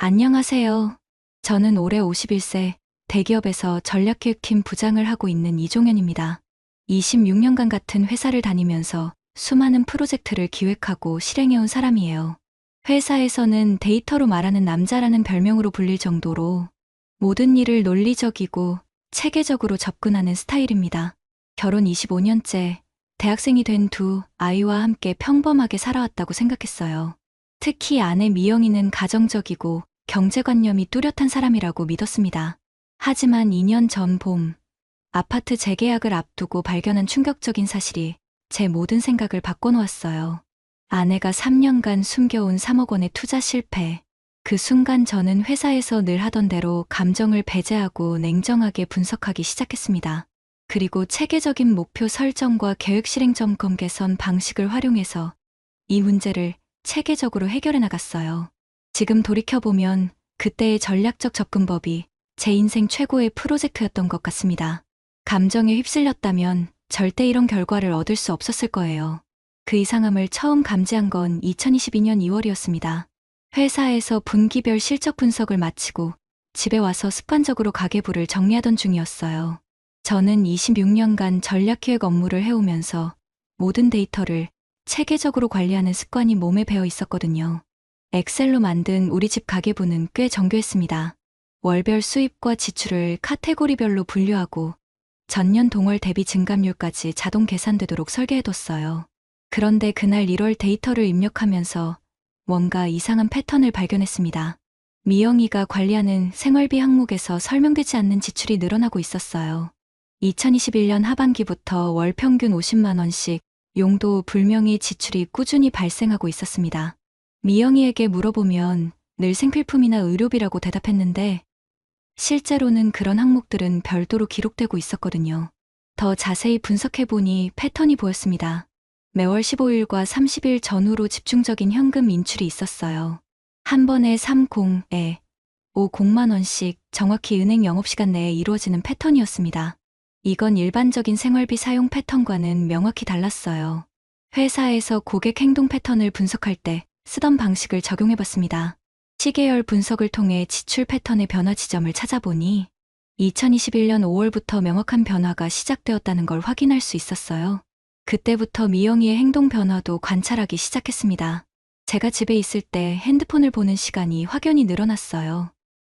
안녕하세요. 저는 올해 51세 대기업에서 전략기획팀 부장을 하고 있는 이종현입니다. 26년간 같은 회사를 다니면서 수많은 프로젝트를 기획하고 실행해온 사람이에요. 회사에서는 데이터로 말하는 남자라는 별명으로 불릴 정도로 모든 일을 논리적이고 체계적으로 접근하는 스타일입니다. 결혼 25년째, 대학생이 된 두 아이와 함께 평범하게 살아왔다고 생각했어요. 특히 아내 미영이는 가정적이고 경제관념이 뚜렷한 사람이라고 믿었습니다. 하지만 2년 전 봄, 아파트 재계약을 앞두고 발견한 충격적인 사실이 제 모든 생각을 바꿔놓았어요. 아내가 3년간 숨겨온 3억 원의 투자 실패. 그 순간 저는 회사에서 늘 하던 대로 감정을 배제하고 냉정하게 분석하기 시작했습니다. 그리고 체계적인 목표 설정과 계획 실행 점검 개선 방식을 활용해서 이 문제를 체계적으로 해결해 나갔어요. 지금 돌이켜보면 그때의 전략적 접근법이 제 인생 최고의 프로젝트였던 것 같습니다. 감정에 휩쓸렸다면 절대 이런 결과를 얻을 수 없었을 거예요. 그 이상함을 처음 감지한 건 2022년 2월이었습니다. 회사에서 분기별 실적 분석을 마치고 집에 와서 습관적으로 가계부를 정리하던 중이었어요. 저는 26년간 전략기획 업무를 해오면서 모든 데이터를 체계적으로 관리하는 습관이 몸에 배어 있었거든요. 엑셀로 만든 우리 집 가계부는 꽤 정교했습니다. 월별 수입과 지출을 카테고리별로 분류하고 전년 동월 대비 증감률까지 자동 계산되도록 설계해뒀어요. 그런데 그날 1월 데이터를 입력하면서 뭔가 이상한 패턴을 발견했습니다. 미영이가 관리하는 생활비 항목에서 설명되지 않는 지출이 늘어나고 있었어요. 2021년 하반기부터 월 평균 50만 원씩 용도 불명의 지출이 꾸준히 발생하고 있었습니다. 미영이에게 물어보면 늘 생필품이나 의료비라고 대답했는데 실제로는 그런 항목들은 별도로 기록되고 있었거든요. 더 자세히 분석해보니 패턴이 보였습니다. 매월 15일과 30일 전후로 집중적인 현금 인출이 있었어요. 한 번에 30에 50만 원씩 정확히 은행 영업시간 내에 이루어지는 패턴이었습니다. 이건 일반적인 생활비 사용 패턴과는 명확히 달랐어요. 회사에서 고객 행동 패턴을 분석할 때 쓰던 방식을 적용해봤습니다. 시계열 분석을 통해 지출 패턴의 변화 지점을 찾아보니 2021년 5월부터 명확한 변화가 시작되었다는 걸 확인할 수 있었어요. 그때부터 미영이의 행동 변화도 관찰하기 시작했습니다. 제가 집에 있을 때 핸드폰을 보는 시간이 확연히 늘어났어요.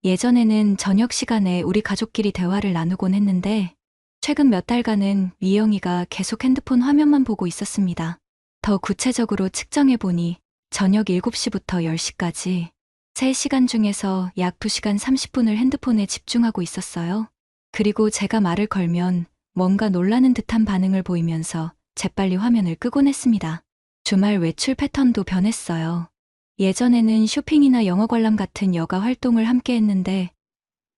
예전에는 저녁 시간에 우리 가족끼리 대화를 나누곤 했는데 최근 몇 달간은 미영이가 계속 핸드폰 화면만 보고 있었습니다. 더 구체적으로 측정해보니 저녁 7시부터 10시까지 3시간 중에서 약 2시간 30분을 핸드폰에 집중하고 있었어요. 그리고 제가 말을 걸면 뭔가 놀라는 듯한 반응을 보이면서 재빨리 화면을 끄곤 했습니다. 주말 외출 패턴도 변했어요. 예전에는 쇼핑이나 영화 관람 같은 여가 활동을 함께 했는데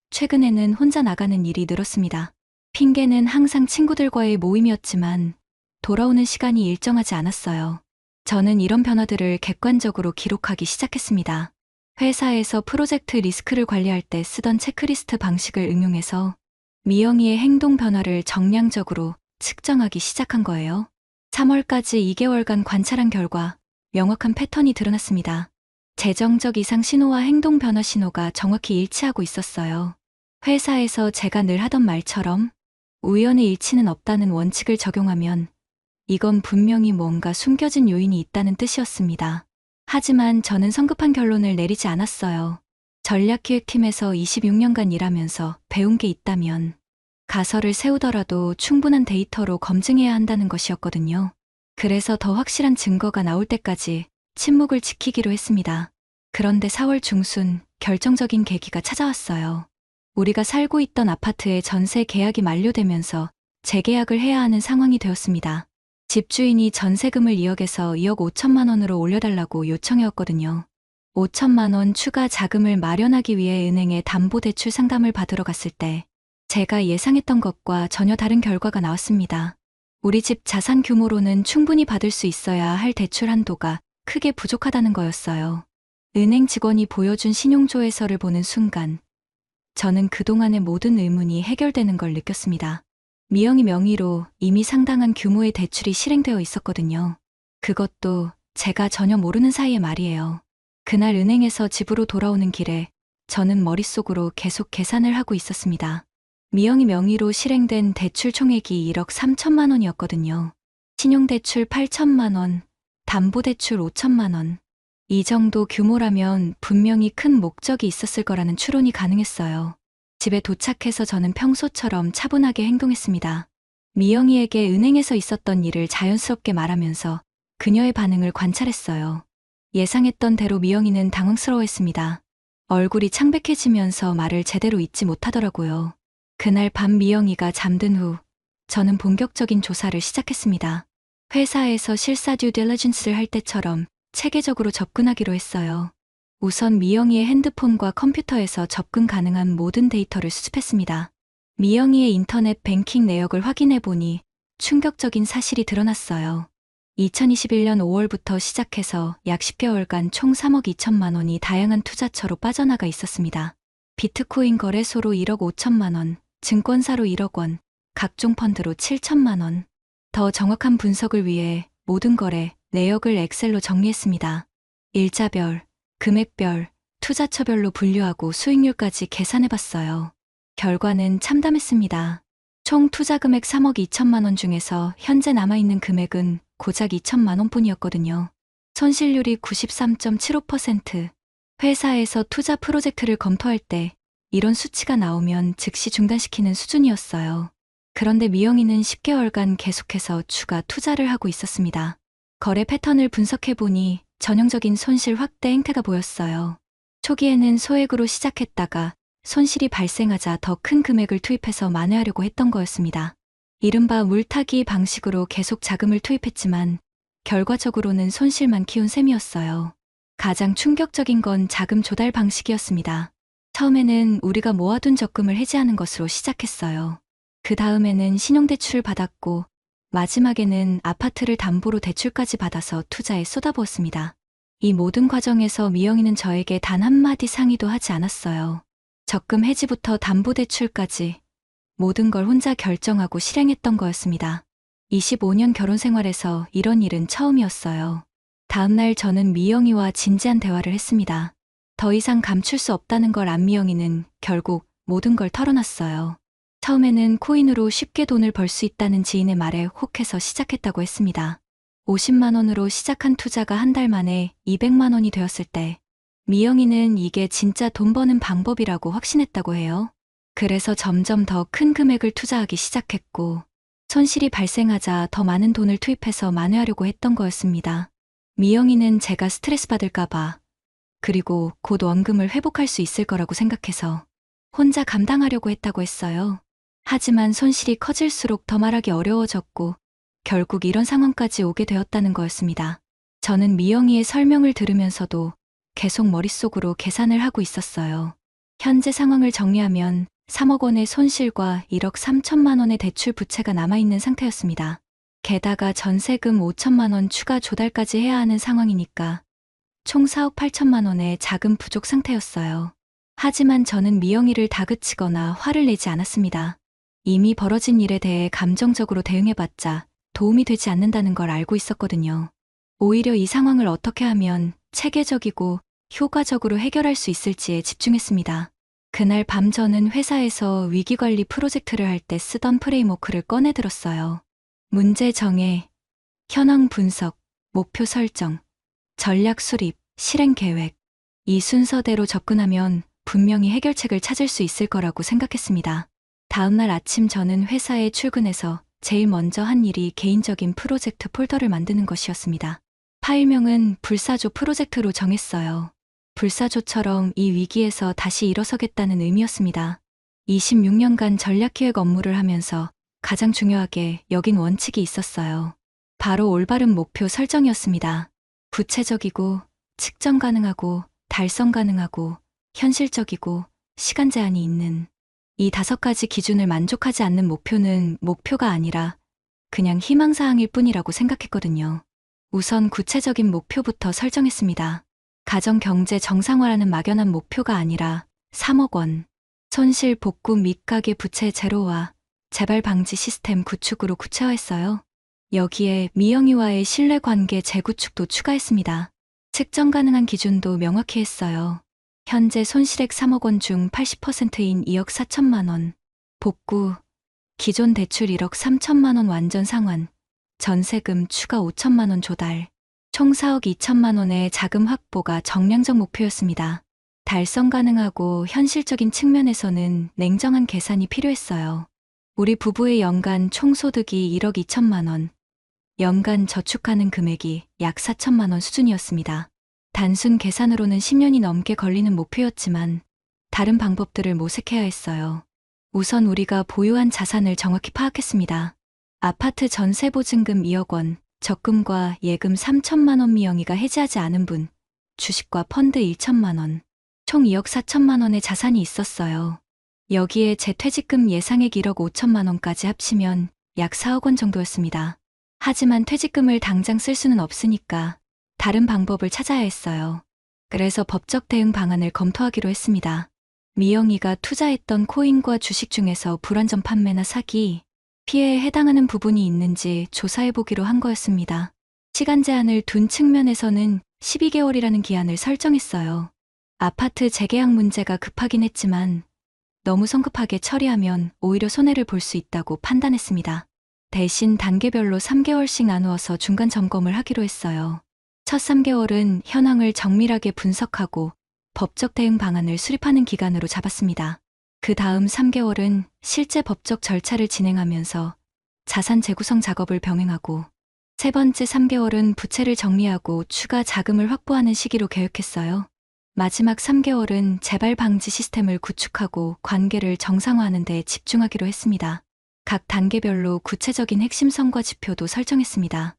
최근에는 혼자 나가는 일이 늘었습니다. 핑계는 항상 친구들과의 모임이었지만 돌아오는 시간이 일정하지 않았어요. 저는 이런 변화들을 객관적으로 기록하기 시작했습니다. 회사에서 프로젝트 리스크를 관리할 때 쓰던 체크리스트 방식을 응용해서 미영이의 행동 변화를 정량적으로 측정하기 시작한 거예요. 3월까지 2개월간 관찰한 결과 명확한 패턴이 드러났습니다. 재정적 이상 신호와 행동 변화 신호가 정확히 일치하고 있었어요. 회사에서 제가 늘 하던 말처럼 우연의 일치는 없다는 원칙을 적용하면 이건 분명히 뭔가 숨겨진 요인이 있다는 뜻이었습니다. 하지만 저는 성급한 결론을 내리지 않았어요. 전략기획팀에서 26년간 일하면서 배운 게 있다면 가설을 세우더라도 충분한 데이터로 검증해야 한다는 것이었거든요. 그래서 더 확실한 증거가 나올 때까지 침묵을 지키기로 했습니다. 그런데 4월 중순 결정적인 계기가 찾아왔어요. 우리가 살고 있던 아파트의 전세 계약이 만료되면서 재계약을 해야 하는 상황이 되었습니다. 집주인이 전세금을 2억에서 2억 5천만 원으로 올려달라고 요청해왔거든요. 5천만 원 추가 자금을 마련하기 위해 은행에 담보대출 상담을 받으러 갔을 때 제가 예상했던 것과 전혀 다른 결과가 나왔습니다. 우리 집 자산 규모로는 충분히 받을 수 있어야 할 대출 한도가 크게 부족하다는 거였어요. 은행 직원이 보여준 신용조회서를 보는 순간 저는 그동안의 모든 의문이 해결되는 걸 느꼈습니다. 미영이 명의로 이미 상당한 규모의 대출이 실행되어 있었거든요. 그것도 제가 전혀 모르는 사이에 말이에요. 그날 은행에서 집으로 돌아오는 길에 저는 머릿속으로 계속 계산을 하고 있었습니다. 미영이 명의로 실행된 대출 총액이 1억 3천만 원이었거든요. 신용대출 8천만 원, 담보대출 5천만 원. 이 정도 규모라면 분명히 큰 목적이 있었을 거라는 추론이 가능했어요. 집에 도착해서 저는 평소처럼 차분하게 행동했습니다. 미영이에게 은행에서 있었던 일을 자연스럽게 말하면서 그녀의 반응을 관찰했어요. 예상했던 대로 미영이는 당황스러워했습니다. 얼굴이 창백해지면서 말을 제대로 잇지 못하더라고요. 그날 밤 미영이가 잠든 후 저는 본격적인 조사를 시작했습니다. 회사에서 실사 듀 딜리전스를 할 때처럼 체계적으로 접근하기로 했어요. 우선 미영이의 핸드폰과 컴퓨터에서 접근 가능한 모든 데이터를 수집했습니다. 미영이의 인터넷 뱅킹 내역을 확인해 보니 충격적인 사실이 드러났어요. 2021년 5월부터 시작해서 약 10개월간 총 3억 2천만 원이 다양한 투자처로 빠져나가 있었습니다. 비트코인 거래소로 1억 5천만 원, 증권사로 1억 원, 각종 펀드로 7천만 원. 더 정확한 분석을 위해 모든 거래 내역을 엑셀로 정리했습니다. 일자별, 금액별, 투자처별로 분류하고 수익률까지 계산해봤어요. 결과는 참담했습니다. 총 투자 금액 3억 2천만 원 중에서 현재 남아있는 금액은 고작 2천만 원뿐이었거든요. 손실률이 93.75%. 회사에서 투자 프로젝트를 검토할 때 이런 수치가 나오면 즉시 중단시키는 수준이었어요. 그런데 미영이는 10개월간 계속해서 추가 투자를 하고 있었습니다. 거래 패턴을 분석해보니 전형적인 손실 확대 행태가 보였어요. 초기에는 소액으로 시작했다가 손실이 발생하자 더 큰 금액을 투입해서 만회하려고 했던 거였습니다. 이른바 물타기 방식으로 계속 자금을 투입했지만 결과적으로는 손실만 키운 셈이었어요. 가장 충격적인 건 자금 조달 방식이었습니다. 처음에는 우리가 모아둔 적금을 해지하는 것으로 시작했어요. 그 다음에는 신용대출을 받았고 마지막에는 아파트를 담보로 대출까지 받아서 투자에 쏟아부었습니다. 이 모든 과정에서 미영이는 저에게 단 한마디 상의도 하지 않았어요. 적금 해지부터 담보대출까지 모든 걸 혼자 결정하고 실행했던 거였습니다. 25년 결혼 생활에서 이런 일은 처음이었어요. 다음날 저는 미영이와 진지한 대화를 했습니다. 더 이상 감출 수 없다는 걸 안 미영이는 결국 모든 걸 털어놨어요. 처음에는 코인으로 쉽게 돈을 벌 수 있다는 지인의 말에 혹해서 시작했다고 했습니다. 50만 원으로 시작한 투자가 한 달 만에 200만 원이 되었을 때 미영이는 이게 진짜 돈 버는 방법이라고 확신했다고 해요. 그래서 점점 더 큰 금액을 투자하기 시작했고 손실이 발생하자 더 많은 돈을 투입해서 만회하려고 했던 거였습니다. 미영이는 제가 스트레스 받을까봐 그리고 곧 원금을 회복할 수 있을 거라고 생각해서 혼자 감당하려고 했다고 했어요. 하지만 손실이 커질수록 더 말하기 어려워졌고 결국 이런 상황까지 오게 되었다는 거였습니다. 저는 미영이의 설명을 들으면서도 계속 머릿속으로 계산을 하고 있었어요. 현재 상황을 정리하면 3억 원의 손실과 1억 3천만 원의 대출 부채가 남아있는 상태였습니다. 게다가 전세금 5천만 원 추가 조달까지 해야 하는 상황이니까 총 4억 8천만 원의 자금 부족 상태였어요. 하지만 저는 미영이를 다그치거나 화를 내지 않았습니다. 이미 벌어진 일에 대해 감정적으로 대응해봤자 도움이 되지 않는다는 걸 알고 있었거든요. 오히려 이 상황을 어떻게 하면 체계적이고 효과적으로 해결할 수 있을지에 집중했습니다. 그날 밤 저는 회사에서 위기관리 프로젝트를 할 때 쓰던 프레임워크를 꺼내들었어요. 문제 정해, 현황 분석, 목표 설정, 전략 수립, 실행 계획. 이 순서대로 접근하면 분명히 해결책을 찾을 수 있을 거라고 생각했습니다. 다음날 아침 저는 회사에 출근해서 제일 먼저 한 일이 개인적인 프로젝트 폴더를 만드는 것이었습니다. 파일명은 불사조 프로젝트로 정했어요. 불사조처럼 이 위기에서 다시 일어서겠다는 의미였습니다. 26년간 전략기획 업무를 하면서 가장 중요하게 여긴 원칙이 있었어요. 바로 올바른 목표 설정이었습니다. 구체적이고 측정 가능하고 달성 가능하고 현실적이고 시간 제한이 있는 이 5가지 기준을 만족하지 않는 목표는 목표가 아니라 그냥 희망사항일 뿐이라고 생각했거든요. 우선 구체적인 목표부터 설정했습니다. 가정 경제 정상화라는 막연한 목표가 아니라 3억 원, 손실 복구 및 가계 부채 제로와 재발 방지 시스템 구축으로 구체화했어요. 여기에 미영이와의 신뢰관계 재구축도 추가했습니다. 측정 가능한 기준도 명확히 했어요. 현재 손실액 3억 원 중 80%인 2억 4천만 원. 복구. 기존 대출 1억 3천만 원 완전 상환. 전세금 추가 5천만 원 조달. 총 4억 2천만 원의 자금 확보가 정량적 목표였습니다. 달성 가능하고 현실적인 측면에서는 냉정한 계산이 필요했어요. 우리 부부의 연간 총소득이 1억 2천만 원, 연간 저축하는 금액이 약 4천만 원 수준이었습니다. 단순 계산으로는 10년이 넘게 걸리는 목표였지만 다른 방법들을 모색해야 했어요. 우선 우리가 보유한 자산을 정확히 파악했습니다. 아파트 전세 보증금 2억 원, 적금과 예금 3천만 원 미영이가 해지하지 않은 분, 주식과 펀드 1천만 원, 총 2억 4천만 원의 자산이 있었어요. 여기에 제 퇴직금 예상액 1억 5천만 원까지 합치면 약 4억 원 정도였습니다. 하지만 퇴직금을 당장 쓸 수는 없으니까 다른 방법을 찾아야 했어요. 그래서 법적 대응 방안을 검토하기로 했습니다. 미영이가 투자했던 코인과 주식 중에서 불완전 판매나 사기, 피해에 해당하는 부분이 있는지 조사해보기로 한 거였습니다. 시간 제한을 둔 측면에서는 12개월이라는 기한을 설정했어요. 아파트 재계약 문제가 급하긴 했지만 너무 성급하게 처리하면 오히려 손해를 볼 수 있다고 판단했습니다. 대신 단계별로 3개월씩 나누어서 중간 점검을 하기로 했어요. 첫 3개월은 현황을 정밀하게 분석하고 법적 대응 방안을 수립하는 기간으로 잡았습니다. 그 다음 3개월은 실제 법적 절차를 진행하면서 자산 재구성 작업을 병행하고 세 번째 3개월은 부채를 정리하고 추가 자금을 확보하는 시기로 계획했어요. 마지막 3개월은 재발 방지 시스템을 구축하고 관계를 정상화하는 데 집중하기로 했습니다. 각 단계별로 구체적인 핵심 성과 지표도 설정했습니다.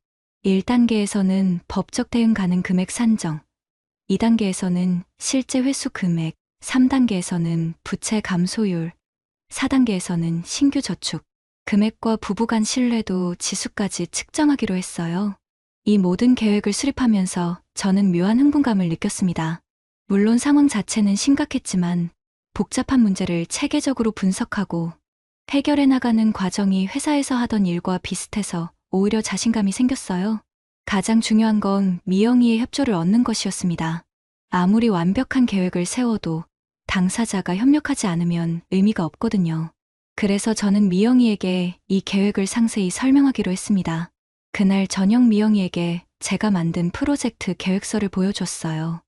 1단계에서는 법적 대응 가능 금액 산정, 2단계에서는 실제 회수 금액, 3단계에서는 부채 감소율, 4단계에서는 신규 저축, 금액과 부부 간 신뢰도 지수까지 측정하기로 했어요. 이 모든 계획을 수립하면서 저는 묘한 흥분감을 느꼈습니다. 물론 상황 자체는 심각했지만 복잡한 문제를 체계적으로 분석하고 해결해 나가는 과정이 회사에서 하던 일과 비슷해서 오히려 자신감이 생겼어요. 가장 중요한 건 미영이의 협조를 얻는 것이었습니다. 아무리 완벽한 계획을 세워도 당사자가 협력하지 않으면 의미가 없거든요. 그래서 저는 미영이에게 이 계획을 상세히 설명하기로 했습니다. 그날 저녁 미영이에게 제가 만든 프로젝트 계획서를 보여줬어요.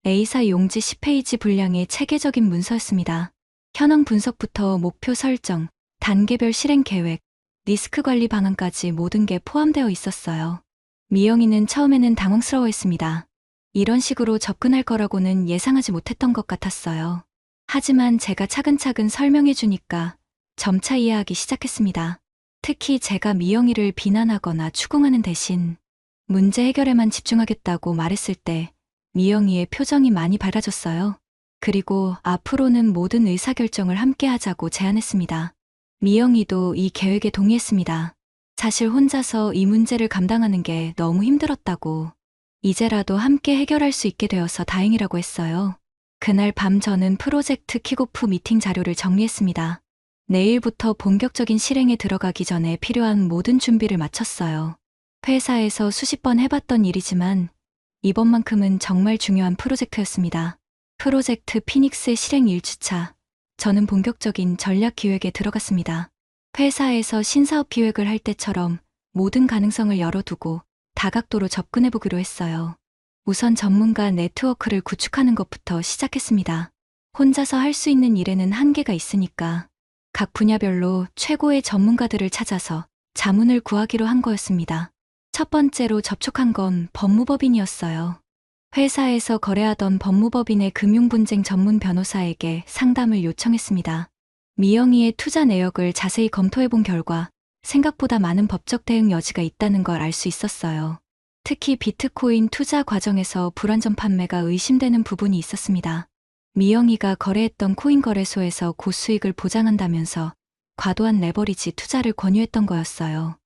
A사 용지 10페이지 분량의 체계적인 문서였습니다. 현황 분석부터 목표 설정, 단계별 실행 계획, 리스크 관리 방안까지 모든 게 포함되어 있었어요. 미영이는 처음에는 당황스러워했습니다. 이런 식으로 접근할 거라고는 예상하지 못했던 것 같았어요. 하지만 제가 차근차근 설명해 주니까 점차 이해하기 시작했습니다. 특히 제가 미영이를 비난하거나 추궁하는 대신 문제 해결에만 집중하겠다고 말했을 때 미영이의 표정이 많이 밝아졌어요. 그리고 앞으로는 모든 의사결정을 함께 하자고 제안했습니다. 미영이도 이 계획에 동의했습니다. 사실 혼자서 이 문제를 감당하는 게 너무 힘들었다고, 이제라도 함께 해결할 수 있게 되어서 다행이라고 했어요. 그날 밤 저는 프로젝트 킥오프 미팅 자료를 정리했습니다. 내일부터 본격적인 실행에 들어가기 전에 필요한 모든 준비를 마쳤어요. 회사에서 수십 번 해봤던 일이지만 이번만큼은 정말 중요한 프로젝트였습니다. 프로젝트 피닉스의 실행 1주차, 저는 본격적인 전략 기획에 들어갔습니다. 회사에서 신사업 기획을 할 때처럼 모든 가능성을 열어두고 다각도로 접근해보기로 했어요. 우선 전문가 네트워크를 구축하는 것부터 시작했습니다. 혼자서 할 수 있는 일에는 한계가 있으니까 각 분야별로 최고의 전문가들을 찾아서 자문을 구하기로 한 거였습니다. 첫 번째로 접촉한 건 법무법인이었어요. 회사에서 거래하던 법무법인의 금융분쟁 전문 변호사에게 상담을 요청했습니다. 미영이의 투자 내역을 자세히 검토해본 결과 생각보다 많은 법적 대응 여지가 있다는 걸 알 수 있었어요. 특히 비트코인 투자 과정에서 불완전 판매가 의심되는 부분이 있었습니다. 미영이가 거래했던 코인 거래소에서 고수익을 보장한다면서 과도한 레버리지 투자를 권유했던 거였어요.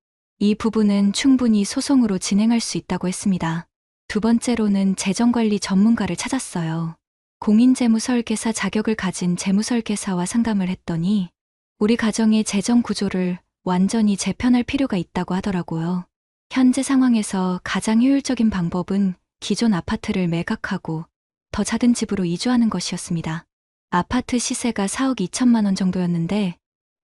이 부분은 충분히 소송으로 진행할 수 있다고 했습니다. 두 번째로는 재정관리 전문가를 찾았어요. 공인재무설계사 자격을 가진 재무설계사와 상담을 했더니 우리 가정의 재정 구조를 완전히 재편할 필요가 있다고 하더라고요. 현재 상황에서 가장 효율적인 방법은 기존 아파트를 매각하고 더 작은 집으로 이주하는 것이었습니다. 아파트 시세가 4억 2천만 원 정도였는데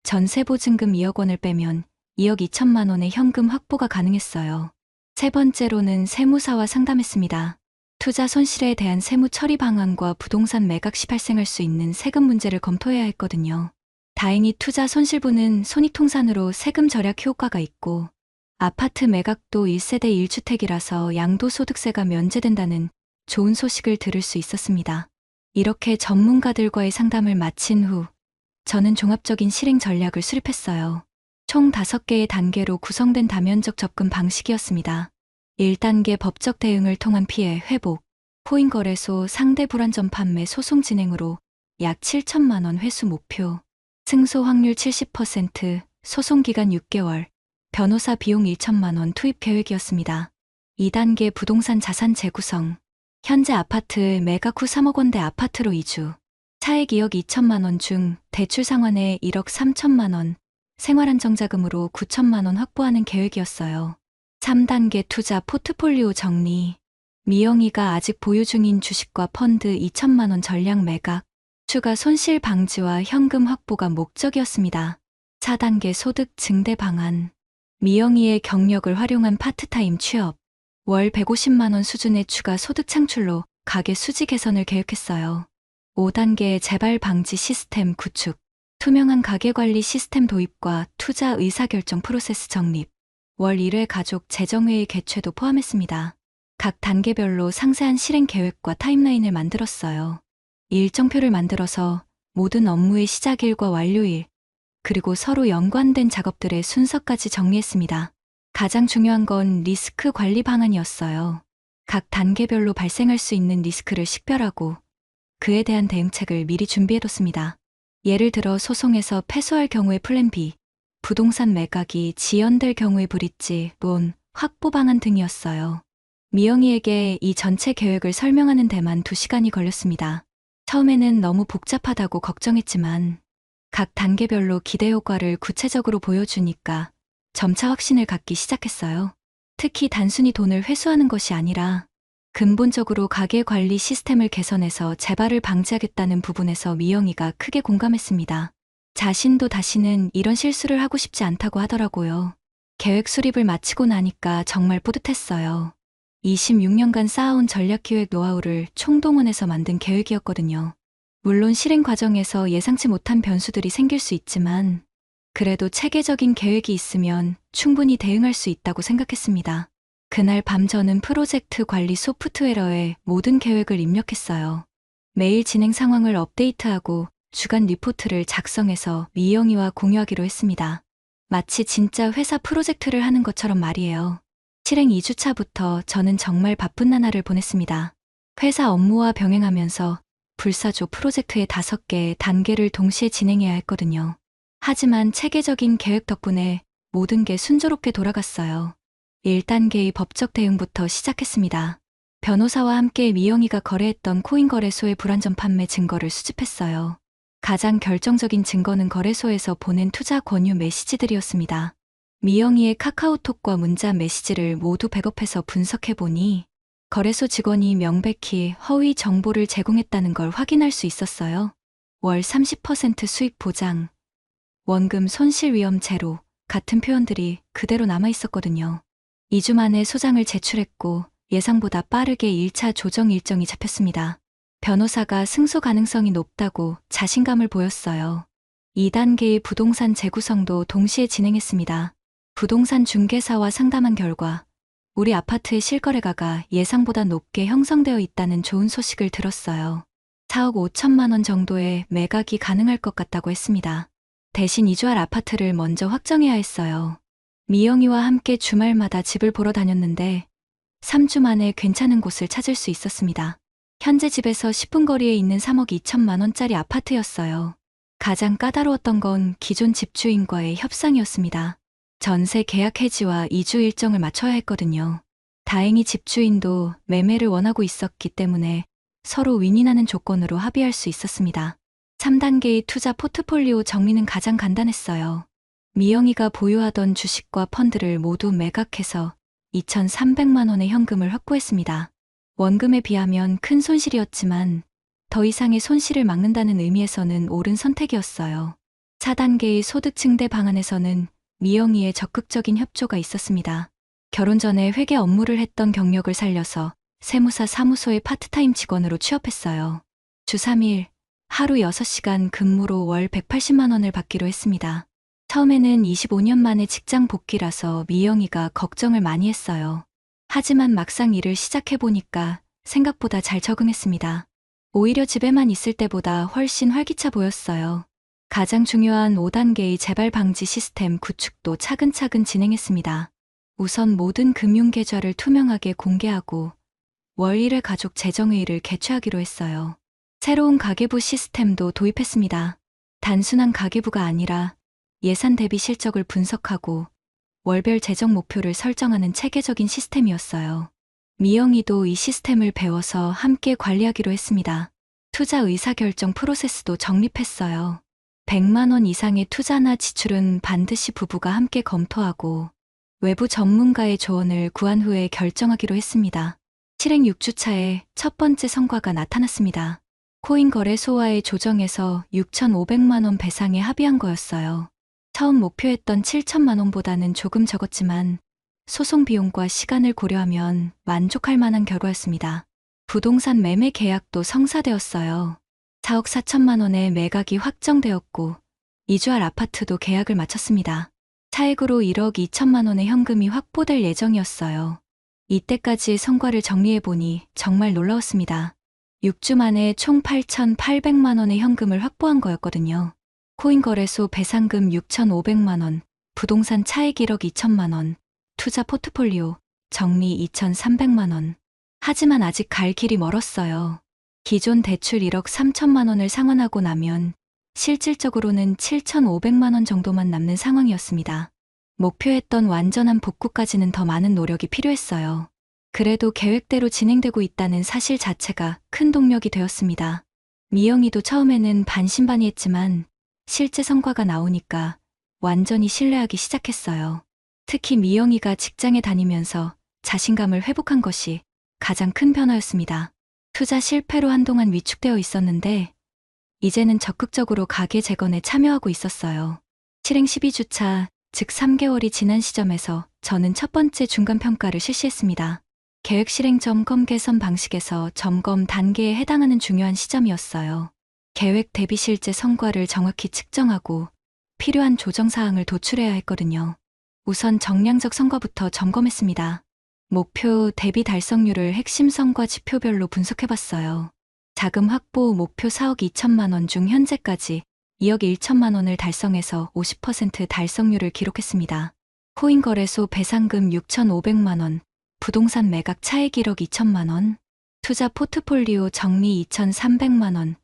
전세 보증금 2억 원을 빼면 2억 2천만 원의 현금 확보가 가능했어요. 세 번째로는 세무사와 상담했습니다. 투자 손실에 대한 세무 처리 방안과 부동산 매각 시 발생할 수 있는 세금 문제를 검토해야 했거든요. 다행히 투자 손실분은 손익통산으로 세금 절약 효과가 있고 아파트 매각도 1세대 1주택이라서 양도소득세가 면제된다는 좋은 소식을 들을 수 있었습니다. 이렇게 전문가들과의 상담을 마친 후 저는 종합적인 실행 전략을 수립했어요. 총 5개의 단계로 구성된 다면적 접근 방식이었습니다. 1단계 법적 대응을 통한 피해 회복, 코인거래소 상대 불안전 판매 소송 진행으로 약 7천만 원 회수 목표, 승소 확률 70%, 소송 기간 6개월, 변호사 비용 1천만 원 투입 계획이었습니다. 2단계 부동산 자산 재구성, 현재 아파트 매각 후 3억 원대 아파트로 이주, 차액 2억 2천만 원 중 대출 상환에 1억 3천만 원, 생활안정자금으로 9천만 원 확보하는 계획이었어요. 3단계 투자 포트폴리오 정리, 미영이가 아직 보유 중인 주식과 펀드 2천만 원 전량 매각, 추가 손실 방지와 현금 확보가 목적이었습니다. 4단계 소득 증대 방안, 미영이의 경력을 활용한 파트타임 취업, 월 150만 원 수준의 추가 소득 창출로 가계 수지 개선을 계획했어요. 5단계 재발 방지 시스템 구축, 투명한 가계관리 시스템 도입과 투자 의사결정 프로세스 정립, 월 1회 가족 재정회의 개최도 포함했습니다. 각 단계별로 상세한 실행 계획과 타임라인을 만들었어요. 일정표를 만들어서 모든 업무의 시작일과 완료일, 그리고 서로 연관된 작업들의 순서까지 정리했습니다. 가장 중요한 건 리스크 관리 방안이었어요. 각 단계별로 발생할 수 있는 리스크를 식별하고 그에 대한 대응책을 미리 준비해뒀습니다. 예를 들어 소송에서 패소할 경우의 플랜 B, 부동산 매각이 지연될 경우의 브릿지, 론, 확보 방안 등이었어요. 미영이에게 이 전체 계획을 설명하는 데만 2시간이 걸렸습니다. 처음에는 너무 복잡하다고 걱정했지만 각 단계별로 기대 효과를 구체적으로 보여주니까 점차 확신을 갖기 시작했어요. 특히 단순히 돈을 회수하는 것이 아니라 근본적으로 가계 관리 시스템을 개선해서 재발을 방지하겠다는 부분에서 미영이가 크게 공감했습니다. 자신도 다시는 이런 실수를 하고 싶지 않다고 하더라고요. 계획 수립을 마치고 나니까 정말 뿌듯했어요. 26년간 쌓아온 전략기획 노하우를 총동원해서 만든 계획이었거든요. 물론 실행 과정에서 예상치 못한 변수들이 생길 수 있지만 그래도 체계적인 계획이 있으면 충분히 대응할 수 있다고 생각했습니다. 그날 밤 저는 프로젝트 관리 소프트웨어에 모든 계획을 입력했어요. 매일 진행 상황을 업데이트하고 주간 리포트를 작성해서 미영이와 공유하기로 했습니다. 마치 진짜 회사 프로젝트를 하는 것처럼 말이에요. 실행 2주차부터 저는 정말 바쁜 나날을 보냈습니다. 회사 업무와 병행하면서 불사조 프로젝트의 5개의 단계를 동시에 진행해야 했거든요. 하지만 체계적인 계획 덕분에 모든 게 순조롭게 돌아갔어요. 1단계의 법적 대응부터 시작했습니다. 변호사와 함께 미영이가 거래했던 코인 거래소의 불안전 판매 증거를 수집했어요. 가장 결정적인 증거는 거래소에서 보낸 투자 권유 메시지들이었습니다. 미영이의 카카오톡과 문자 메시지를 모두 백업해서 분석해보니 거래소 직원이 명백히 허위 정보를 제공했다는 걸 확인할 수 있었어요. 월 30% 수익 보장, 원금 손실 위험 제로 같은 표현들이 그대로 남아있었거든요. 2주 만에 소장을 제출했고 예상보다 빠르게 1차 조정 일정이 잡혔습니다. 변호사가 승소 가능성이 높다고 자신감을 보였어요. 2단계의 부동산 재구성도 동시에 진행했습니다. 부동산 중개사와 상담한 결과 우리 아파트의 실거래가가 예상보다 높게 형성되어 있다는 좋은 소식을 들었어요. 4억 5천만 원 정도의 매각이 가능할 것 같다고 했습니다. 대신 이주할 아파트를 먼저 확정해야 했어요. 미영이와 함께 주말마다 집을 보러 다녔는데 3주 만에 괜찮은 곳을 찾을 수 있었습니다. 현재 집에서 10분 거리에 있는 3억 2천만 원짜리 아파트였어요. 가장 까다로웠던 건 기존 집주인과의 협상이었습니다. 전세 계약 해지와 이주 일정을 맞춰야 했거든요. 다행히 집주인도 매매를 원하고 있었기 때문에 서로 윈윈하는 조건으로 합의할 수 있었습니다. 3단계의 투자 포트폴리오 정리는 가장 간단했어요. 미영이가 보유하던 주식과 펀드를 모두 매각해서 2,300만 원의 현금을 확보했습니다. 원금에 비하면 큰 손실이었지만 더 이상의 손실을 막는다는 의미에서는 옳은 선택이었어요. 4단계의 소득 증대 방안에서는 미영이의 적극적인 협조가 있었습니다. 결혼 전에 회계 업무를 했던 경력을 살려서 세무사 사무소의 파트타임 직원으로 취업했어요. 주 3일, 하루 6시간 근무로 월 180만 원을 받기로 했습니다. 처음에는 25년 만에 직장 복귀라서 미영이가 걱정을 많이 했어요. 하지만 막상 일을 시작해보니까 생각보다 잘 적응했습니다. 오히려 집에만 있을 때보다 훨씬 활기차 보였어요. 가장 중요한 5단계의 재발 방지 시스템 구축도 차근차근 진행했습니다. 우선 모든 금융계좌를 투명하게 공개하고 월 1회 가족 재정회의를 개최하기로 했어요. 새로운 가계부 시스템도 도입했습니다. 단순한 가계부가 아니라 예산 대비 실적을 분석하고 월별 재정 목표를 설정하는 체계적인 시스템이었어요. 미영이도 이 시스템을 배워서 함께 관리하기로 했습니다. 투자 의사결정 프로세스도 정립했어요. 100만 원 이상의 투자나 지출은 반드시 부부가 함께 검토하고 외부 전문가의 조언을 구한 후에 결정하기로 했습니다. 실행 6주차에 첫 번째 성과가 나타났습니다. 코인 거래소와의 조정에서 6,500만 원 배상에 합의한 거였어요. 처음 목표했던 7천만 원보다는 조금 적었지만 소송 비용과 시간을 고려하면 만족할 만한 결과였습니다. 부동산 매매 계약도 성사되었어요. 4억 4천만 원의 매각이 확정되었고 2주할 아파트도 계약을 마쳤습니다. 차액으로 1억 2천만 원의 현금이 확보될 예정이었어요. 이때까지의 성과를 정리해보니 정말 놀라웠습니다. 6주 만에 총 8,800만 원의 현금을 확보한 거였거든요. 코인 거래소 배상금 6,500만 원, 부동산 차익 1억 2천만 원, 투자 포트폴리오 정리 2,300만 원. 하지만 아직 갈 길이 멀었어요. 기존 대출 1억 3천만 원을 상환하고 나면 실질적으로는 7,500만 원 정도만 남는 상황이었습니다. 목표했던 완전한 복구까지는 더 많은 노력이 필요했어요. 그래도 계획대로 진행되고 있다는 사실 자체가 큰 동력이 되었습니다. 미영이도 처음에는 반신반의했지만 실제 성과가 나오니까 완전히 신뢰하기 시작했어요. 특히 미영이가 직장에 다니면서 자신감을 회복한 것이 가장 큰 변화였습니다. 투자 실패로 한동안 위축되어 있었는데 이제는 적극적으로 가계 재건에 참여하고 있었어요. 실행 12주차, 즉 3개월이 지난 시점에서 저는 첫 번째 중간평가를 실시했습니다. 계획 실행 점검 개선 방식에서 점검 단계에 해당하는 중요한 시점이었어요. 계획 대비 실제 성과를 정확히 측정하고 필요한 조정 사항을 도출해야 했거든요. 우선 정량적 성과부터 점검했습니다. 목표 대비 달성률을 핵심 성과 지표별로 분석해봤어요. 자금 확보 목표 4억 2천만 원 중 현재까지 2억 1천만 원을 달성해서 50% 달성률을 기록했습니다. 코인 거래소 배상금 6,500만 원, 부동산 매각 차익 1억 2천만 원, 투자 포트폴리오 정리 2,300만 원,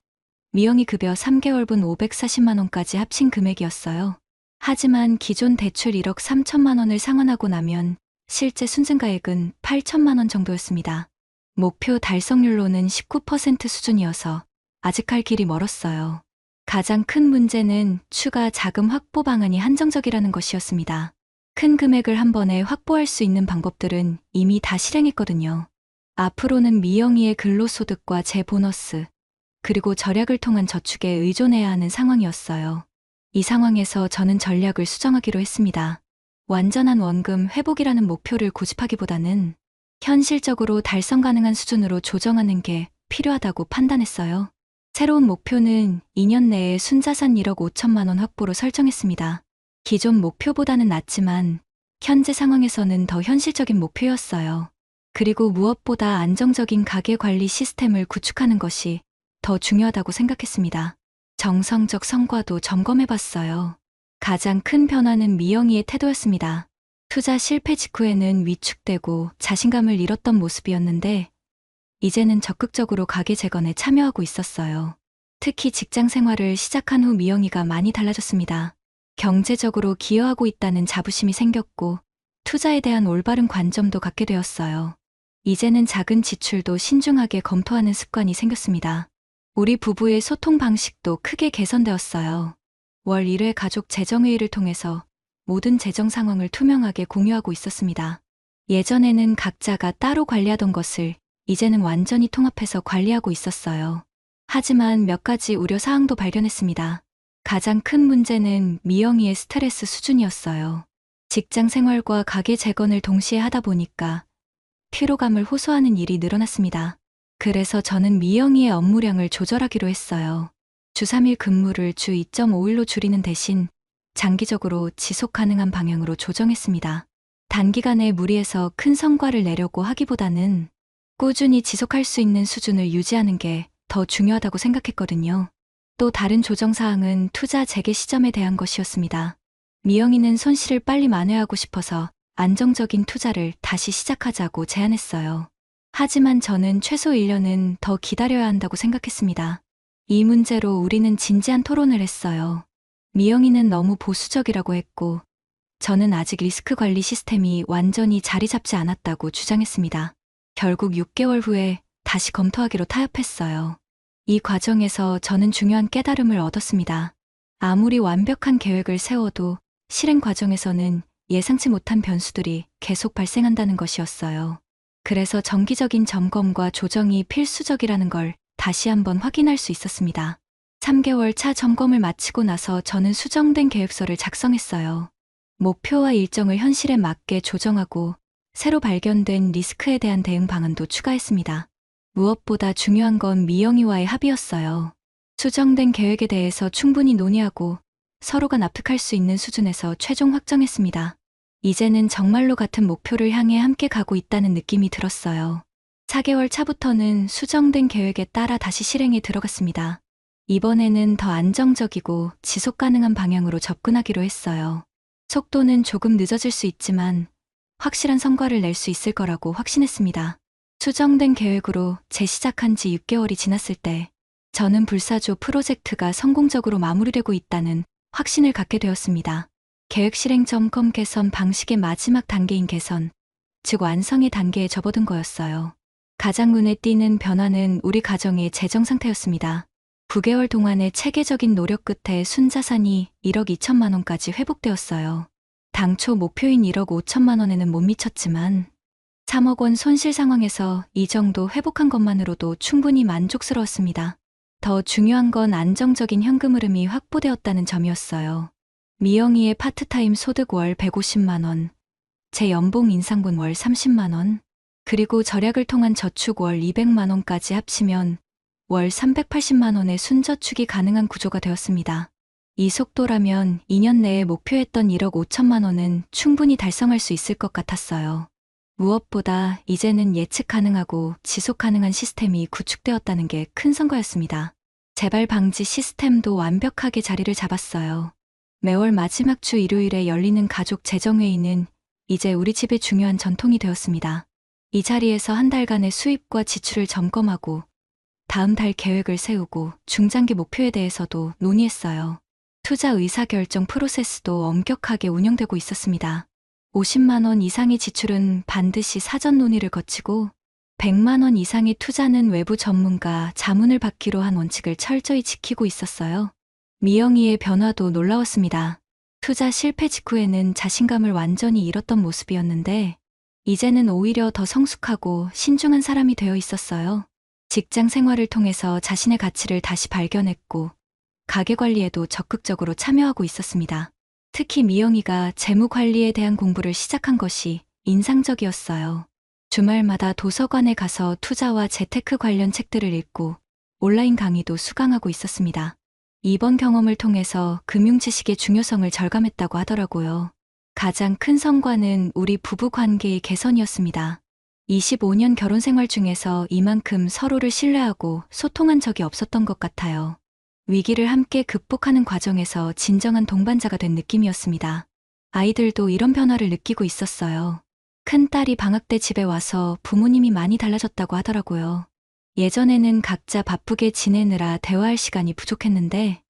미영이 급여 3개월분 540만 원까지 합친 금액이었어요. 하지만 기존 대출 1억 3천만 원을 상환하고 나면 실제 순증가액은 8천만 원 정도였습니다. 목표 달성률로는 19% 수준이어서 아직 갈 길이 멀었어요. 가장 큰 문제는 추가 자금 확보 방안이 한정적이라는 것이었습니다. 큰 금액을 한 번에 확보할 수 있는 방법들은 이미 다 실행했거든요. 앞으로는 미영이의 근로소득과 재보너스, 그리고 절약을 통한 저축에 의존해야 하는 상황이었어요. 이 상황에서 저는 전략을 수정하기로 했습니다. 완전한 원금 회복이라는 목표를 고집하기보다는 현실적으로 달성 가능한 수준으로 조정하는 게 필요하다고 판단했어요. 새로운 목표는 2년 내에 순자산 1억 5천만 원 확보로 설정했습니다. 기존 목표보다는 낮지만 현재 상황에서는 더 현실적인 목표였어요. 그리고 무엇보다 안정적인 가계 관리 시스템을 구축하는 것이 더 중요하다고 생각했습니다. 정성적 성과도 점검해봤어요. 가장 큰 변화는 미영이의 태도였습니다. 투자 실패 직후에는 위축되고 자신감을 잃었던 모습이었는데 이제는 적극적으로 가계 재건에 참여하고 있었어요. 특히 직장 생활을 시작한 후 미영이가 많이 달라졌습니다. 경제적으로 기여하고 있다는 자부심이 생겼고 투자에 대한 올바른 관점도 갖게 되었어요. 이제는 작은 지출도 신중하게 검토하는 습관이 생겼습니다. 우리 부부의 소통 방식도 크게 개선되었어요. 월 1회 가족 재정회의를 통해서 모든 재정 상황을 투명하게 공유하고 있었습니다. 예전에는 각자가 따로 관리하던 것을 이제는 완전히 통합해서 관리하고 있었어요. 하지만 몇 가지 우려 사항도 발견했습니다. 가장 큰 문제는 미영이의 스트레스 수준이었어요. 직장 생활과 가게 재건을 동시에 하다 보니까 피로감을 호소하는 일이 늘어났습니다. 그래서 저는 미영이의 업무량을 조절하기로 했어요. 주 3일 근무를 주 2.5일로 줄이는 대신 장기적으로 지속 가능한 방향으로 조정했습니다. 단기간에 무리해서 큰 성과를 내려고 하기보다는 꾸준히 지속할 수 있는 수준을 유지하는 게 더 중요하다고 생각했거든요. 또 다른 조정 사항은 투자 재개 시점에 대한 것이었습니다. 미영이는 손실을 빨리 만회하고 싶어서 안정적인 투자를 다시 시작하자고 제안했어요. 하지만 저는 최소 1년은 더 기다려야 한다고 생각했습니다. 이 문제로 우리는 진지한 토론을 했어요. 미영이는 너무 보수적이라고 했고, 저는 아직 리스크 관리 시스템이 완전히 자리 잡지 않았다고 주장했습니다. 결국 6개월 후에 다시 검토하기로 타협했어요. 이 과정에서 저는 중요한 깨달음을 얻었습니다. 아무리 완벽한 계획을 세워도 실행 과정에서는 예상치 못한 변수들이 계속 발생한다는 것이었어요. 그래서 정기적인 점검과 조정이 필수적이라는 걸 다시 한번 확인할 수 있었습니다. 3개월 차 점검을 마치고 나서 저는 수정된 계획서를 작성했어요. 목표와 일정을 현실에 맞게 조정하고 새로 발견된 리스크에 대한 대응 방안도 추가했습니다. 무엇보다 중요한 건 미영이와의 합의였어요. 수정된 계획에 대해서 충분히 논의하고 서로가 납득할 수 있는 수준에서 최종 확정했습니다. 이제는 정말로 같은 목표를 향해 함께 가고 있다는 느낌이 들었어요. 4개월 차부터는 수정된 계획에 따라 다시 실행에 들어갔습니다. 이번에는 더 안정적이고 지속 가능한 방향으로 접근하기로 했어요. 속도는 조금 늦어질 수 있지만 확실한 성과를 낼 수 있을 거라고 확신했습니다. 수정된 계획으로 재시작한 지 6개월이 지났을 때 저는 불사조 프로젝트가 성공적으로 마무리되고 있다는 확신을 갖게 되었습니다. 계획 실행 점검 개선 방식의 마지막 단계인 개선, 즉 완성의 단계에 접어든 거였어요. 가장 눈에 띄는 변화는 우리 가정의 재정 상태였습니다. 9개월 동안의 체계적인 노력 끝에 순자산이 1억 2천만 원까지 회복되었어요. 당초 목표인 1억 5천만 원에는 못 미쳤지만 3억 원 손실 상황에서 이 정도 회복한 것만으로도 충분히 만족스러웠습니다. 더 중요한 건 안정적인 현금 흐름이 확보되었다는 점이었어요. 미영이의 파트타임 소득 월 150만 원, 제 연봉 인상분 월 30만 원, 그리고 절약을 통한 저축 월 200만 원까지 합치면 월 380만 원의 순저축이 가능한 구조가 되었습니다. 이 속도라면 2년 내에 목표했던 1억 5천만 원은 충분히 달성할 수 있을 것 같았어요. 무엇보다 이제는 예측 가능하고 지속 가능한 시스템이 구축되었다는 게 큰 성과였습니다. 재발 방지 시스템도 완벽하게 자리를 잡았어요. 매월 마지막 주 일요일에 열리는 가족 재정회의는 이제 우리 집의 중요한 전통이 되었습니다. 이 자리에서 한 달간의 수입과 지출을 점검하고 다음 달 계획을 세우고 중장기 목표에 대해서도 논의했어요. 투자 의사결정 프로세스도 엄격하게 운영되고 있었습니다. 50만 원 이상의 지출은 반드시 사전 논의를 거치고 100만 원 이상의 투자는 외부 전문가 자문을 받기로 한 원칙을 철저히 지키고 있었어요. 미영이의 변화도 놀라웠습니다. 투자 실패 직후에는 자신감을 완전히 잃었던 모습이었는데 이제는 오히려 더 성숙하고 신중한 사람이 되어 있었어요. 직장 생활을 통해서 자신의 가치를 다시 발견했고 가게 관리에도 적극적으로 참여하고 있었습니다. 특히 미영이가 재무 관리에 대한 공부를 시작한 것이 인상적이었어요. 주말마다 도서관에 가서 투자와 재테크 관련 책들을 읽고 온라인 강의도 수강하고 있었습니다. 이번 경험을 통해서 금융 지식의 중요성을 절감했다고 하더라고요. 가장 큰 성과는 우리 부부 관계의 개선이었습니다. 25년 결혼 생활 중에서 이만큼 서로를 신뢰하고 소통한 적이 없었던 것 같아요. 위기를 함께 극복하는 과정에서 진정한 동반자가 된 느낌이었습니다. 아이들도 이런 변화를 느끼고 있었어요. 큰딸이 방학 때 집에 와서 부모님이 많이 달라졌다고 하더라고요. 예전에는 각자 바쁘게 지내느라 대화할 시간이 부족했는데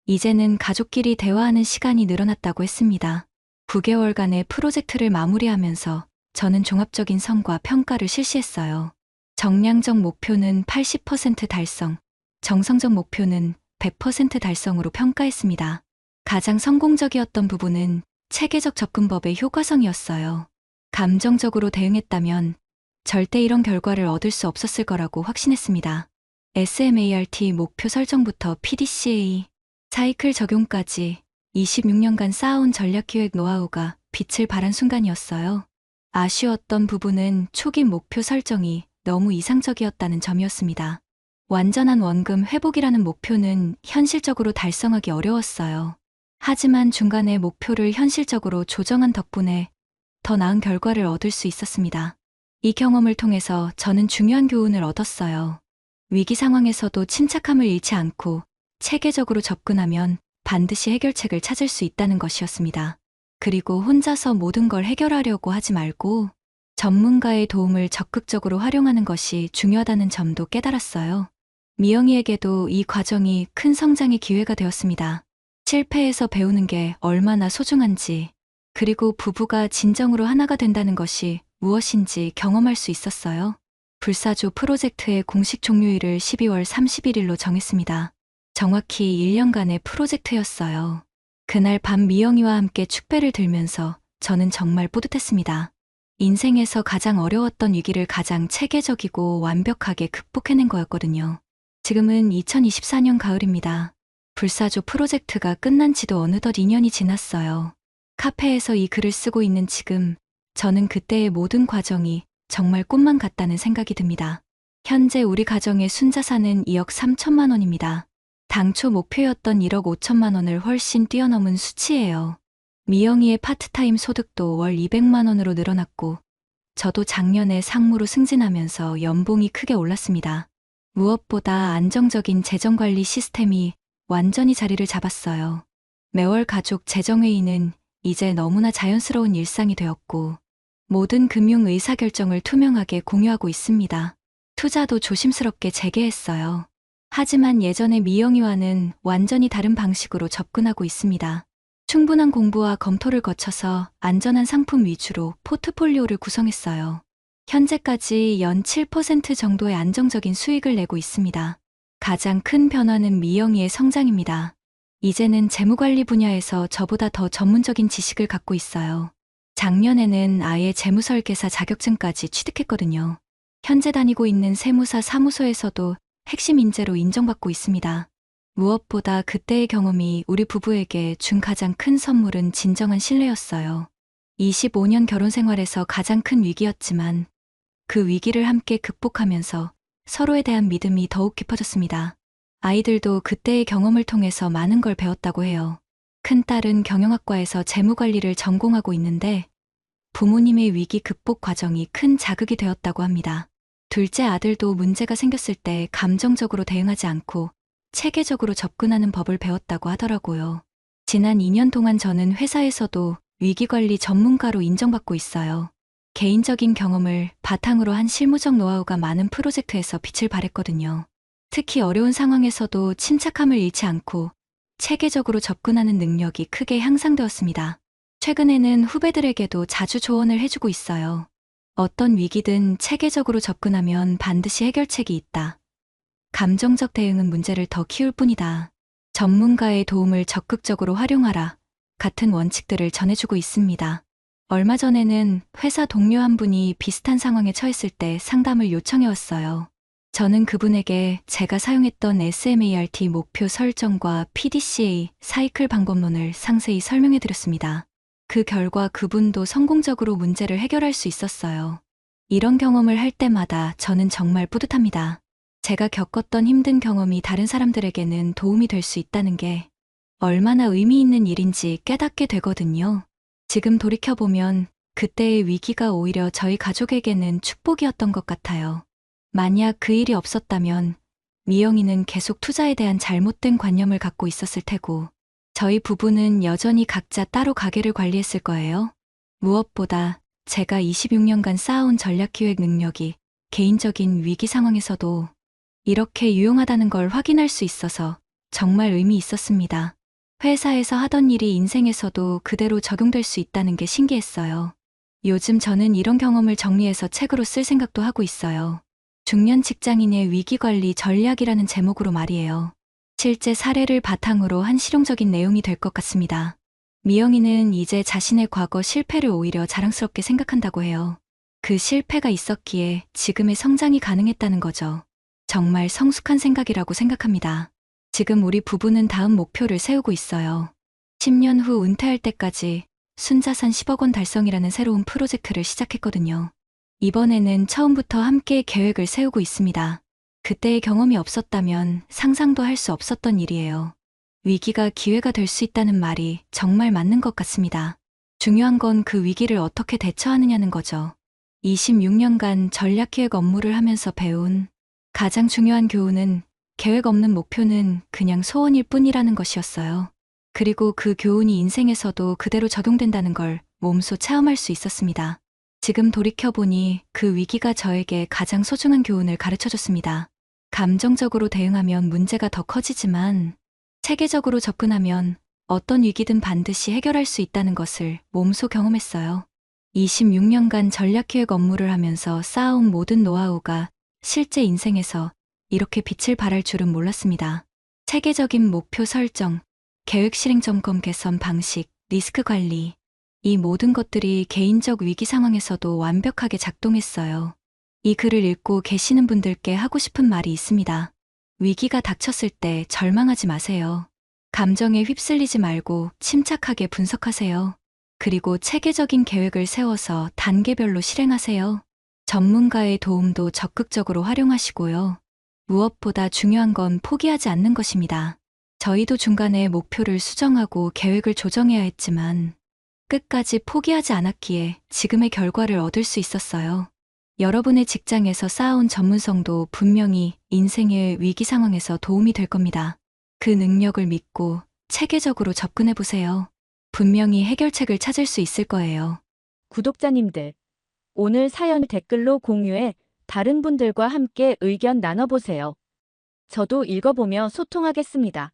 이제는 가족끼리 대화하는 시간이 늘어났다고 했습니다. 9개월간의 프로젝트를 마무리하면서 저는 종합적인 성과 평가를 실시했어요. 정량적 목표는 80% 달성, 정성적 목표는 100% 달성으로 평가했습니다. 가장 성공적이었던 부분은 체계적 접근법의 효과성이었어요. 감정적으로 대응했다면 절대 이런 결과를 얻을 수 없었을 거라고 확신했습니다. SMART 목표 설정부터 PDCA, 사이클 적용까지 26년간 쌓아온 전략기획 노하우가 빛을 발한 순간이었어요. 아쉬웠던 부분은 초기 목표 설정이 너무 이상적이었다는 점이었습니다. 완전한 원금 회복이라는 목표는 현실적으로 달성하기 어려웠어요. 하지만 중간에 목표를 현실적으로 조정한 덕분에 더 나은 결과를 얻을 수 있었습니다. 이 경험을 통해서 저는 중요한 교훈을 얻었어요. 위기 상황에서도 침착함을 잃지 않고 체계적으로 접근하면 반드시 해결책을 찾을 수 있다는 것이었습니다. 그리고 혼자서 모든 걸 해결하려고 하지 말고 전문가의 도움을 적극적으로 활용하는 것이 중요하다는 점도 깨달았어요. 미영이에게도 이 과정이 큰 성장의 기회가 되었습니다. 실패에서 배우는 게 얼마나 소중한지, 그리고 부부가 진정으로 하나가 된다는 것이 무엇인지 경험할 수 있었어요. 불사조 프로젝트의 공식 종료일을 12월 31일로 정했습니다. 정확히 1년간의 프로젝트였어요. 그날 밤 미영이와 함께 축배를 들면서 저는 정말 뿌듯했습니다. 인생에서 가장 어려웠던 위기를 가장 체계적이고 완벽하게 극복해낸 거였거든요. 지금은 2024년 가을입니다. 불사조 프로젝트가 끝난 지도 어느덧 2년이 지났어요. 카페에서 이 글을 쓰고 있는 지금, 저는 그때의 모든 과정이 정말 꿈만 같다는 생각이 듭니다. 현재 우리 가정의 순자산은 2억 3천만 원입니다. 당초 목표였던 1억 5천만 원을 훨씬 뛰어넘은 수치예요. 미영이의 파트타임 소득도 월 200만 원으로 늘어났고, 저도 작년에 상무로 승진하면서 연봉이 크게 올랐습니다. 무엇보다 안정적인 재정관리 시스템이 완전히 자리를 잡았어요. 매월 가족 재정회의는 이제 너무나 자연스러운 일상이 되었고, 모든 금융 의사결정을 투명하게 공유하고 있습니다. 투자도 조심스럽게 재개했어요. 하지만 예전의 미영이와는 완전히 다른 방식으로 접근하고 있습니다. 충분한 공부와 검토를 거쳐서 안전한 상품 위주로 포트폴리오를 구성했어요. 현재까지 연 7% 정도의 안정적인 수익을 내고 있습니다. 가장 큰 변화는 미영이의 성장입니다. 이제는 재무관리 분야에서 저보다 더 전문적인 지식을 갖고 있어요. 작년에는 아예 재무설계사 자격증까지 취득했거든요. 현재 다니고 있는 세무사 사무소에서도 핵심 인재로 인정받고 있습니다. 무엇보다 그때의 경험이 우리 부부에게 준 가장 큰 선물은 진정한 신뢰였어요. 25년 결혼 생활에서 가장 큰 위기였지만 그 위기를 함께 극복하면서 서로에 대한 믿음이 더욱 깊어졌습니다. 아이들도 그때의 경험을 통해서 많은 걸 배웠다고 해요. 큰딸은 경영학과에서 재무관리를 전공하고 있는데 부모님의 위기 극복 과정이 큰 자극이 되었다고 합니다. 둘째 아들도 문제가 생겼을 때 감정적으로 대응하지 않고 체계적으로 접근하는 법을 배웠다고 하더라고요. 지난 2년 동안 저는 회사에서도 위기관리 전문가로 인정받고 있어요. 개인적인 경험을 바탕으로 한 실무적 노하우가 많은 프로젝트에서 빛을 발했거든요. 특히 어려운 상황에서도 침착함을 잃지 않고 체계적으로 접근하는 능력이 크게 향상되었습니다. 최근에는 후배들에게도 자주 조언을 해주고 있어요. 어떤 위기든 체계적으로 접근하면 반드시 해결책이 있다. 감정적 대응은 문제를 더 키울 뿐이다. 전문가의 도움을 적극적으로 활용하라. 같은 원칙들을 전해주고 있습니다. 얼마 전에는 회사 동료 한 분이 비슷한 상황에 처했을 때 상담을 요청해왔어요. 저는 그분에게 제가 사용했던 SMART 목표 설정과 PDCA 사이클 방법론을 상세히 설명해드렸습니다. 그 결과 그분도 성공적으로 문제를 해결할 수 있었어요. 이런 경험을 할 때마다 저는 정말 뿌듯합니다. 제가 겪었던 힘든 경험이 다른 사람들에게는 도움이 될 수 있다는 게 얼마나 의미 있는 일인지 깨닫게 되거든요. 지금 돌이켜보면 그때의 위기가 오히려 저희 가족에게는 축복이었던 것 같아요. 만약 그 일이 없었다면 미영이는 계속 투자에 대한 잘못된 관념을 갖고 있었을 테고 저희 부부는 여전히 각자 따로 가게를 관리했을 거예요. 무엇보다 제가 26년간 쌓아온 전략기획 능력이 개인적인 위기 상황에서도 이렇게 유용하다는 걸 확인할 수 있어서 정말 의미 있었습니다. 회사에서 하던 일이 인생에서도 그대로 적용될 수 있다는 게 신기했어요. 요즘 저는 이런 경험을 정리해서 책으로 쓸 생각도 하고 있어요. 중년 직장인의 위기관리 전략이라는 제목으로 말이에요. 실제 사례를 바탕으로 한 실용적인 내용이 될 것 같습니다. 미영이는 이제 자신의 과거 실패를 오히려 자랑스럽게 생각한다고 해요. 그 실패가 있었기에 지금의 성장이 가능했다는 거죠. 정말 성숙한 생각이라고 생각합니다. 지금 우리 부부는 다음 목표를 세우고 있어요. 10년 후 은퇴할 때까지 순자산 10억 원 달성이라는 새로운 프로젝트를 시작했거든요. 이번에는 처음부터 함께 계획을 세우고 있습니다. 그때의 경험이 없었다면 상상도 할 수 없었던 일이에요. 위기가 기회가 될 수 있다는 말이 정말 맞는 것 같습니다. 중요한 건 그 위기를 어떻게 대처하느냐는 거죠. 26년간 전략기획 업무를 하면서 배운 가장 중요한 교훈은 계획 없는 목표는 그냥 소원일 뿐이라는 것이었어요. 그리고 그 교훈이 인생에서도 그대로 적용된다는 걸 몸소 체험할 수 있었습니다. 지금 돌이켜보니 그 위기가 저에게 가장 소중한 교훈을 가르쳐줬습니다. 감정적으로 대응하면 문제가 더 커지지만 체계적으로 접근하면 어떤 위기든 반드시 해결할 수 있다는 것을 몸소 경험했어요. 26년간 전략기획 업무를 하면서 쌓아온 모든 노하우가 실제 인생에서 이렇게 빛을 발할 줄은 몰랐습니다. 체계적인 목표 설정, 계획 실행 점검 개선 방식, 리스크 관리, 이 모든 것들이 개인적 위기 상황에서도 완벽하게 작동했어요. 이 글을 읽고 계시는 분들께 하고 싶은 말이 있습니다. 위기가 닥쳤을 때 절망하지 마세요. 감정에 휩쓸리지 말고 침착하게 분석하세요. 그리고 체계적인 계획을 세워서 단계별로 실행하세요. 전문가의 도움도 적극적으로 활용하시고요. 무엇보다 중요한 건 포기하지 않는 것입니다. 저희도 중간에 목표를 수정하고 계획을 조정해야 했지만 끝까지 포기하지 않았기에 지금의 결과를 얻을 수 있었어요. 여러분의 직장에서 쌓아온 전문성도 분명히 인생의 위기 상황에서 도움이 될 겁니다. 그 능력을 믿고 체계적으로 접근해 보세요. 분명히 해결책을 찾을 수 있을 거예요. 구독자님들, 오늘 사연 댓글로 공유해 다른 분들과 함께 의견 나눠보세요. 저도 읽어보며 소통하겠습니다.